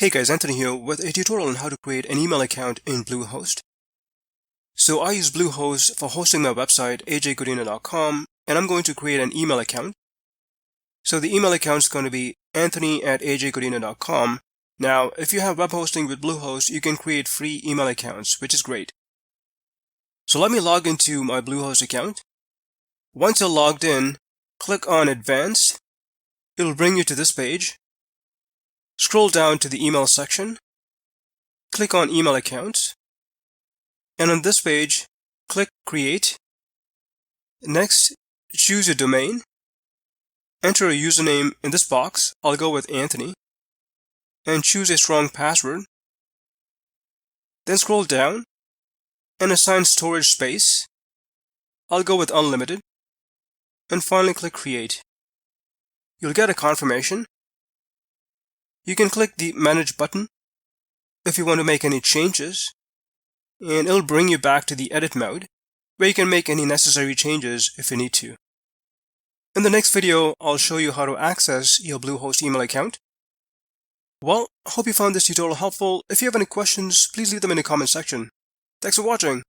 Hey guys, Anthony here with a tutorial on how to create an email account in Bluehost. So I use Bluehost for hosting my website ajgodina.com, and I'm going to create an email account. So the email account is going to be anthony@ajgodina.com. Now, if you have web hosting with Bluehost, you can create free email accounts, which is great. So let me log into my Bluehost account. Once you're logged in, click on Advanced. It'll bring you to this page. Scroll down to the email section. Click on Email Accounts. And on this page, click Create. Next, choose your domain. Enter a username in this box. I'll go with Anthony. And choose a strong password. Then scroll down and assign storage space. I'll go with unlimited. And finally click Create. You'll get a confirmation. You can click the Manage button if you want to make any changes, and it'll bring you back to the edit mode where you can make any necessary changes if you need to. In the next video, I'll show you how to access your Bluehost email account. Well, I hope you found this tutorial helpful. If you have any questions, please leave them in the comment section. Thanks for watching.